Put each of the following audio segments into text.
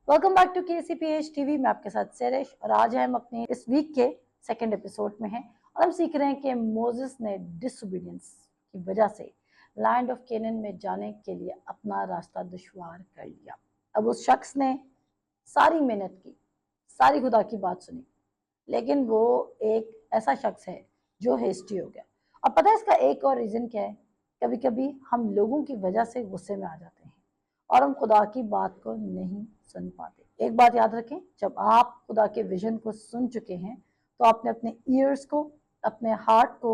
Welcome back to KCPH TV. मैं आपके साथ सेरेश और आज हम अपने इस वीक के सेकंड एपिसोड में हैं और हम सीख रहे हैं कि मोसेस ने डिसोबीडियंस की वजह से लैंड ऑफ केनन में जाने के लिए अपना रास्ता दुश्वार कर लिया। अब उस शख्स ने सारी मेहनत की, सारी खुदा की बात सुनी, लेकिन वो एक ऐसा शख्स है जो हेस्टी हो गया। अब पता है इसका एक और रीज़न क्या है? कभी कभी हम लोगों की वजह से गुस्से में आ जाते हैं और हम खुदा की बात को नहीं सुन पाते। एक बात याद रखें, जब आप खुदा के विजन को सुन चुके हैं तो आपने अपने ईयर्स को, अपने हार्ट को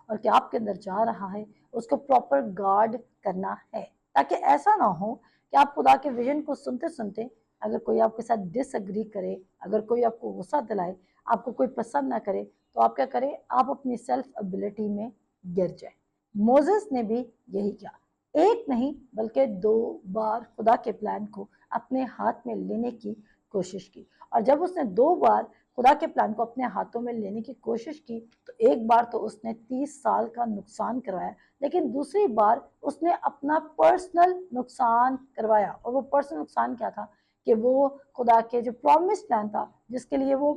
और क्या आपके अंदर जा रहा है उसको प्रॉपर गार्ड करना है, ताकि ऐसा ना हो कि आप खुदा के विजन को सुनते सुनते अगर कोई आपके साथ डिसएग्री करे, अगर कोई आपको गुस्सा दिलाए, आपको कोई पसंद ना करे, तो आप क्या करें, आप अपनी सेल्फ एबिलिटी में गिर जाए। मोसेस ने भी यही किया, एक नहीं बल्कि 2 बार खुदा के प्लान को अपने हाथ में लेने की कोशिश की। और जब उसने 2 बार खुदा के प्लान को अपने हाथों में लेने की कोशिश की तो एक बार तो उसने 30 साल का नुकसान करवाया, लेकिन दूसरी बार उसने अपना पर्सनल नुकसान करवाया। और वो पर्सनल नुकसान क्या था कि वो खुदा के जो प्रॉमिस प्लान था जिसके लिए वो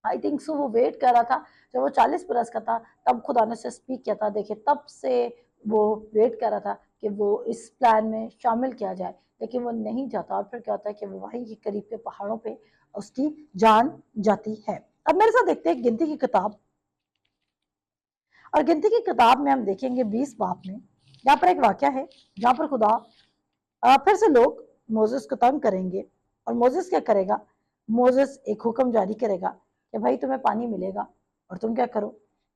आई थिंक सो वो वेट कर रहा था, जब वो 40 बरस का था तब खुदा ने से स्पीक किया था। देखिए तब से वो वेट कर रहा था कि वो इस प्लान में शामिल किया जाए, लेकिन वो नहीं जाता और फिर क्या होता है कि वो वहीं के करीब के पहाड़ों पे उसकी जान जाती है। अब मेरे साथ देखते हैं गिनती की किताब, और गिनती की किताब में हम देखेंगे 20 बाब में यहाँ पर एक वाक्य है जहाँ पर खुदा फिर से लोग मोसेस को तंग करेंगे और मोसेस क्या करेगा, मोसेस एक हुक्म जारी करेगा कि भाई तुम्हें पानी मिलेगा और तुम क्या करो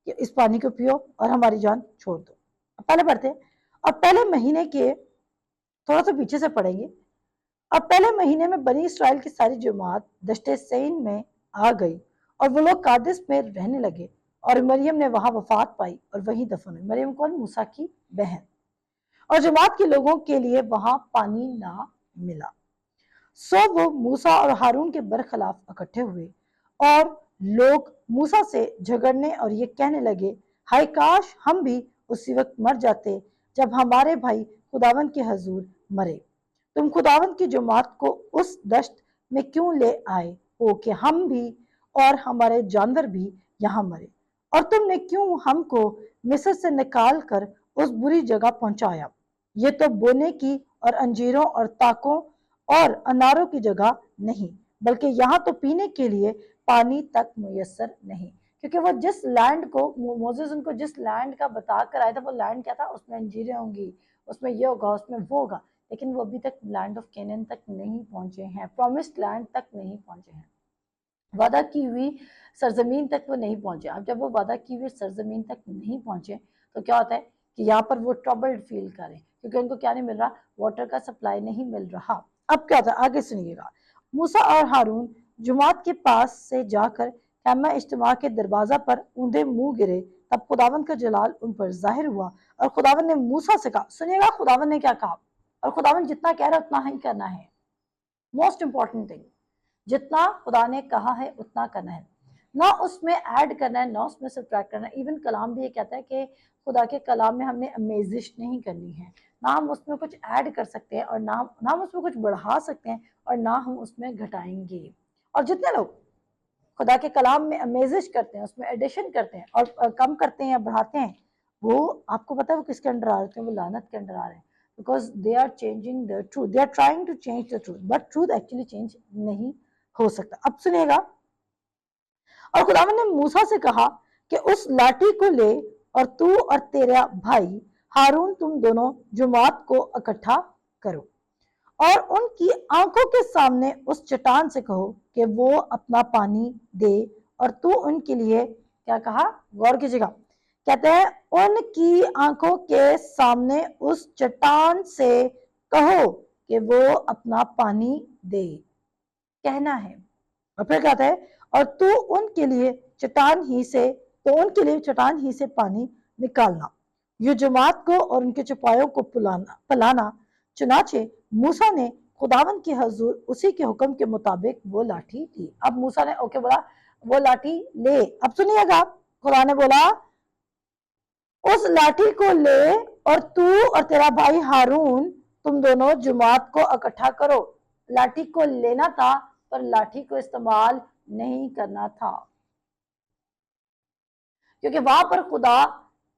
कि इस पानी को पियो और हमारी जान छोड़ दो। पहले पढ़ते हैं, और पहले महीने के थोड़ा सा पीछे से पढ़ेंगे। अब पहले महीने में बनी इसराइल की सारी जमात दश्ते सैन में आ गई और वो लोग कादिस में रहने लगे और मरियम ने वहां वफात पाई और वहीं दफन हुई। मरियम कौन? मूसा की बहन। और जमात के लोगों के लिए वहां पानी ना मिला, सो वो मूसा और हारून के बरखिलाफ इकट्ठे हुए और लोग मूसा से झगड़ने और ये कहने लगे, हाय काश हम भी उसी वक्त मर जाते जब हमारे भाई खुदावन के हजूर मरे। तुम खुदावन की जमात को उस दश्त में क्यों ले आए हो कि हम भी और हमारे जानवर भी यहाँ मरे, और तुमने क्यों हमको मिस्र से निकाल कर उस बुरी जगह पहुंचाया। ये तो बोने की और अंजीरों और ताकों और अनारों की जगह नहीं, बल्कि यहाँ तो पीने के लिए पानी तक मुयसर नहीं। क्योंकि वो जिस लैंड को मोसेस उनको जिस लैंड का बता कर आया था, वो लैंड क्या था, उसमें अंजीरें होंगी, उसमें ये होगा, उसमें वो होगा, लेकिन वो अभी तक लैंड ऑफ केनन तक नहीं पहुंचे हैं, प्रॉमिस्ड लैंड तक नहीं पहुंचे हैं, वादा की हुई सरजमीन तक वो नहीं पहुंचे। अब जब वो वादा की हुई सरजमीन तक नहीं पहुंचे तो क्या होता है कि यहाँ पर वो ट्रबल्ड फील करें, क्योंकि उनको क्या नहीं मिल रहा, वाटर का सप्लाई नहीं मिल रहा। अब क्या होता है, आगे सुनिएगा। मूसा और हारून जुमात के पास से जाकर खैमा इज्तिमा के दरवाजा पर ऊंधे मुंह गिरे। तब खुदावन का जलाल उन पर जाहिर हुआ और खुदावन ने मूसा से कहा, सुनिएगा खुदावन ने क्या कहा, और खुदावन जितना कह रहा है उतना ही करना है। मोस्ट इंपॉर्टेंट थिंग, जितना खुदा ने कहा है उतना करना है, ना उसमें ऐड करना है, ना उसमें सब्ट्रैक्ट करना है। इवन कलाम भी ये कहता है कि खुदा के कलाम में हमने अमेजिश नहीं करनी है, ना हम उसमें कुछ ऐड कर सकते हैं और ना हम उसमें कुछ बढ़ा सकते हैं और ना हम उसमें घटाएंगे। और जितने लोग खुदा के कलाम में अमेजिश करते हैं, उसमें एडिशन करते हैं और कम करते हैं या बढ़ाते हैं, वो आपको पता है वो किसके अंडर आ रहे हैं? वो लानत के अंडर आ रहे हैं, because they are changing the truth, they are trying to change the truth, but truth actually change नहीं हो सकता। अब सुनिएगा, और खुदावन ने मूसा से कहा कि उस लाठी को ले और तू और तेरा भाई हारून तुम दोनों जुमात को इकट्ठा करो और उनकी आंखों के सामने उस चट्टान से कहो कि वो अपना पानी दे, और तू उनके लिए क्या कहा, गौर कीजिएगा, कहते हैं उनकी आंखों के सामने उस चट्टान से कहो कि वो अपना पानी दे, कहना है। और फिर कहता है और तू उनके लिए चट्टान ही से, तो उनके लिए चट्टान ही से पानी निकालना, ये जमात को और उनके चौपायों को पिलाना। चुनाचे मूसा ने खुदावन के हजूर उसी के हुक्म के मुताबिक वो लाठी दी। अब मूसा ने ओके बोला, वो लाठी ले। अब सुनिएगा, खुदा ने बोला उस लाठी को ले और तू और तेरा भाई हारून तुम दोनों जमात को इकट्ठा करो। लाठी को लेना था पर लाठी को इस्तेमाल नहीं करना था, क्योंकि वहां पर खुदा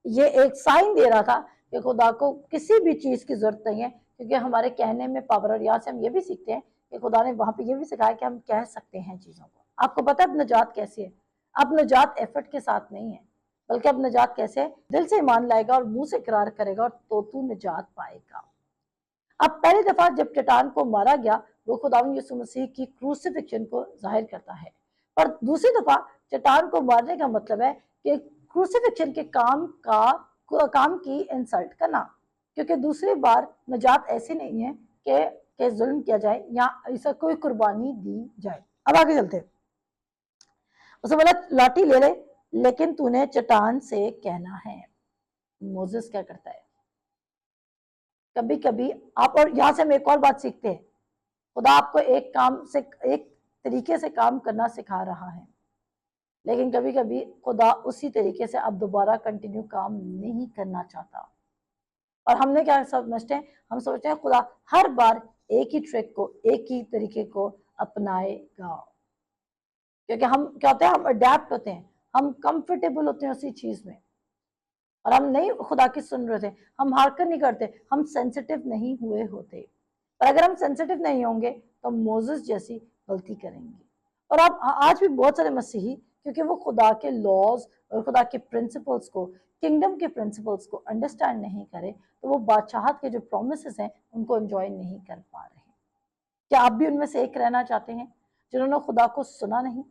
ये एक साइन दे रहा था कि खुदा को किसी भी चीज की जरूरत नहीं है, क्योंकि हमारे कहने में पावर। और यहाँ से हम ये भी सीखते हैं कि खुदा ने वहां पे ये भी सिखाया कि हम कह सकते हैं चीजों को। आपको पता है अब नजात कैसी है? अब नजात एफर्ट के साथ नहीं है, बल्कि अब नजात कैसे है? दिल से ईमान लाएगा और मुंह से इकरार करेगा और तो तू निजात पाएगा। अब पहली दफा जब चट्टान को मारा गया वो खुदावंद यीशु मसीह की क्रूसिफिक्शन को जाहिर करता है, पर दूसरी दफा चट्टान को मारने का मतलब है कि क्रूसिफिक्शन के काम की इंसल्ट करना, क्योंकि दूसरी बार नजात ऐसी नहीं है कि जुल्म किया जाए या ऐसा कोई कुर्बानी दी जाए। अब आगे चलते हैं। उसे बोला लाठी ले ले, लेकिन तूने चट्टान से कहना है। मोसेस क्या करता है? कभी कभी आप, और यहां से हम एक और बात सीखते हैं, खुदा आपको एक तरीके से काम करना सिखा रहा है, लेकिन कभी कभी खुदा उसी तरीके से अब दोबारा कंटिन्यू काम नहीं करना चाहता। और हमने क्या समझते हैं? हम सोचते हैं खुदा हर बार एक ही ट्रिक को, एक ही तरीके को अपनाएगा, क्योंकि हम क्या होते हैं, हम अडेप्ट होते हैं, हम कंफर्टेबल होते हैं उसी चीज में, और हम नहीं खुदा की सुन रहे थे, हम हार्कन नहीं करते, हम सेंसिटिव नहीं हुए होते। पर अगर हम सेंसिटिव नहीं होंगे तो मोसेस जैसी गलती करेंगे। और अब आज भी बहुत सारे मसीही, क्योंकि वो खुदा के लॉज और खुदा के प्रिंसिपल्स को, किंगडम के प्रिंसिपल्स को अंडरस्टैंड नहीं करे, तो वो बादशाहत के जो प्रोमिसेस हैं उनको एंजॉय नहीं कर पा रहे। क्या आप भी उनमें से एक रहना चाहते हैं जिन्होंने खुदा को सुना नहीं?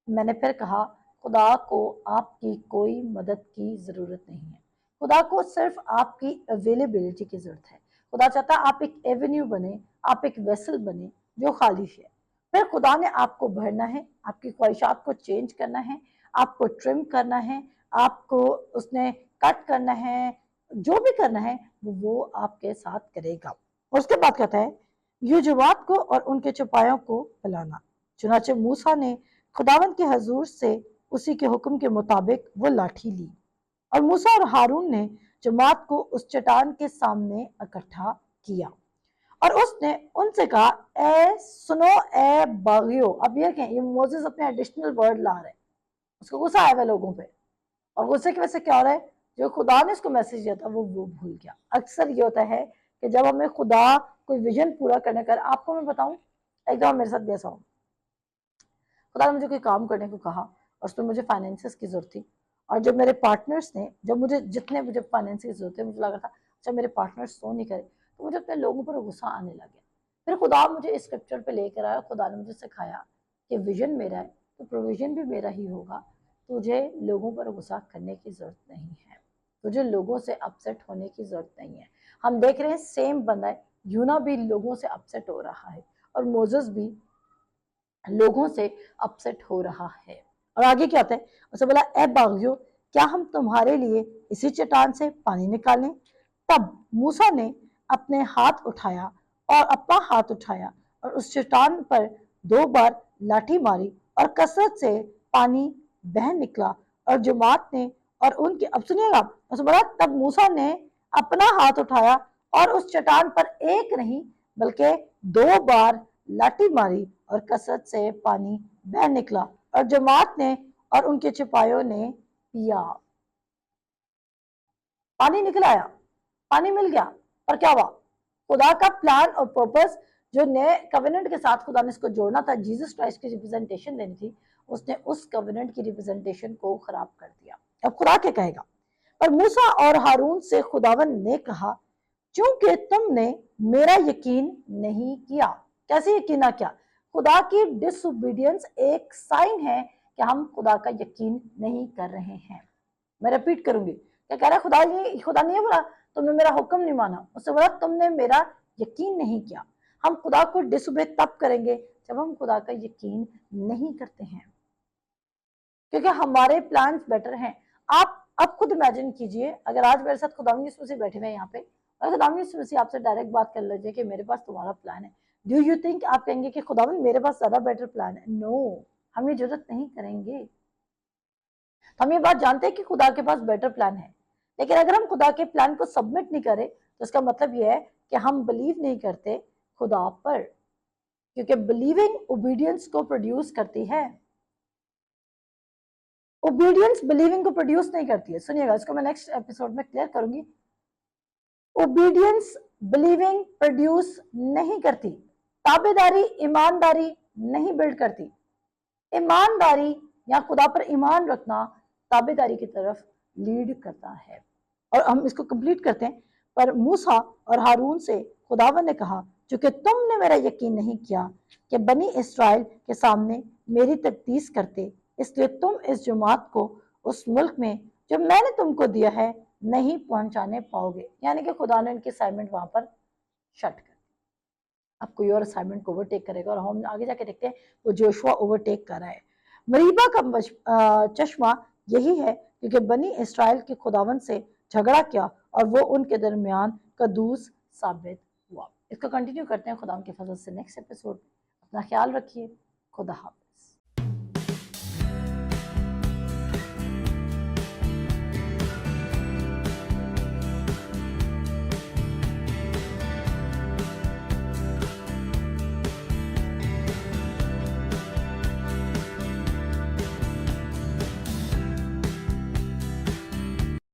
मैंने फिर कहा, खुदा को आपकी कोई मदद की जरूरत नहीं है, खुदा को सिर्फ आपकी अवेलेबिलिटी की जरूरत है। खुदा चाहता है आप एक एवेन्यू बने, आप एक वेसल बने जो खाली है। फिर खुदा ने आपको भरना है, आपकी ख्वाहिशात को चेंज करना है, आपको ट्रिम करना है, आपको उसने कट करना है, जो भी करना है वो आपके साथ करेगा। उसके बाद कहता है युजवात को और उनके चौपायों को पिलाना। चुनाचे मूसा ने खुदावंद के हजूर से उसी के हुक्म के मुताबिक वो लाठी ली, और मूसा और हारून ने जमात को उस चट्टान के सामने इकट्ठा किया, और उसने उनसे कहा, ए सुनो ए बागियो। अब ये क्या, ये मोसेस अपने एडिशनल वर्ड ला रहे हैं, उसको गुस्सा आया हुआ लोगों पे, और गुस्से की वजह से क्या हो रहा है, जो खुदा ने उसको मैसेज दिया था वो भूल गया। अक्सर ये होता है कि जब हमें खुदा कोई विजन पूरा करने कर, आपको मैं बताऊं, एक दफा मेरे साथ भी ऐसा हो, खुदा ने मुझे कोई काम करने को कहा और उसमें मुझे फाइनेंसेस की जरूरत थी, और जब मेरे पार्टनर्स ने, जब मुझे जितने मुझे फाइनेंस की जरूरत है, मुझे लगा था अच्छा मेरे पार्टनर्स सो नहीं करे, तो मुझे अपने लोगों पर गुस्सा आने लगा। फिर खुदा मुझे इस स्क्रिप्चर पे लेकर आया, खुदा ने मुझे सिखाया कि विजन मेरा है तो प्रोविजन भी मेरा ही होगा, तुझे लोगों पर गुस्सा करने की जरूरत नहीं है, तुझे लोगों से अपसेट होने की जरूरत नहीं है। हम देख रहे हैं सेम बंदा है, यूना भी लोगों से अपसेट हो रहा है, और मोसेस भी लोगों से अपसेट हो रहा है। और आगे क्या होता है, उसे बोला, ए बागियो, क्या हम तुम्हारे लिए इसी चट्टान से पानी निकालें? तब मूसा ने अपने हाथ उठाया और अपना हाथ उठाया और उस चट्टान पर 2 बार लाठी मारी, और कसरत से पानी बह निकला, और जमात ने और उनके, अब सुनिएगा, उसे बोला, तब मूसा ने अपना हाथ उठाया और उस चट्टान पर एक नहीं बल्कि 2 बार लाठी मारी, और कसरत से पानी बह निकला, और जमात ने और उनके सिपाहियों ने पिया। पानी निकल आया, पानी मिल गया, पर क्या हुआ? खुदा का प्लान और पर्पस, जो नए कवेनेंट के साथ खुदा ने इसको जोड़ना था, जीसस क्राइस्ट की रिप्रेजेंटेशन देनी थी, उसने उस कवेनेंट की रिप्रेजेंटेशन को खराब कर दिया। अब खुदा क्या कहेगा? पर मूसा और हारून से खुदावन ने कहा, क्योंकि तुमने मेरा यकीन नहीं किया। कैसे यकीन ना किया? खुदा की डिसोबीडियंस एक साइन है कि हम खुदा का यकीन नहीं कर रहे हैं। मैं रिपीट करूंगी, क्या कह रहा है? खुदा ने बोला तुमने मेरा हुक्म नहीं माना, उससे बोला तुमने मेरा यकीन नहीं किया। हम खुदा को डिसोबे तब करेंगे जब हम खुदा का यकीन नहीं करते हैं, क्योंकि हमारे प्लान्स बेटर हैं। आप अब खुद इमेजिन कीजिए, अगर आज मेरे साथ खुदा यीशु मसीह बैठे हुए यहाँ पे, और खुदा यीशु मसीह आपसे डायरेक्ट बात कर लीजिए कि मेरे पास तुम्हारा प्लान है, डू यू थिंक आप कहेंगे कि खुदावन मेरे पास ज्यादा बेटर प्लान है? नो, हम ये जरूरत नहीं करेंगे। हम ये बात जानते हैं कि खुदा के पास बेटर प्लान है, लेकिन अगर हम खुदा के प्लान को सबमिट नहीं करें तो इसका मतलब यह है कि हम बिलीव नहीं करते खुदा पर। क्योंकि बिलीविंग ओबीडियंस को प्रोड्यूस करती है। ओबीडियंस बिलीविंग को प्रोड्यूस नहीं करती है। सुनिएगा, इसको मैं नेक्स्ट एपिसोड में क्लियर करूंगी। ओबीडियंस बिलीविंग प्रोड्यूस नहीं करती। ताबेदारी ईमानदारी नहीं बिल्ड करती। ईमानदारी या खुदा पर ईमान रखना ताबेदारी की तरफ लीड करता है। और हम इसको कंप्लीट करते हैं। पर मूसा और हारून से खुदावन ने कहा, चूंकि तुमने मेरा यकीन नहीं किया कि बनी इस्राइल के सामने मेरी तकदीस करते, इसलिए तुम इस जमात को उस मुल्क में जो मैंने तुमको दिया है नहीं पहुंचाने पाओगे। यानी कि खुदा ने उनकी असाइनमेंट वहां पर शट कर, अब कोई और असाइनमेंट को ओवरटेक करेगा। और हम आगे जाके देखते हैं वो जोशुआ ओवरटेक कर रहा है। मरीबा का चश्मा यही है, क्योंकि बनी इस्राइल के खुदावन से झगड़ा किया और वो उनके दरमियान कदूस साबित हुआ। इसको कंटिन्यू करते हैं खुदा के फजल से नेक्स्ट एपिसोड। अपना ख्याल रखिए। खुदा हाफ़िज़।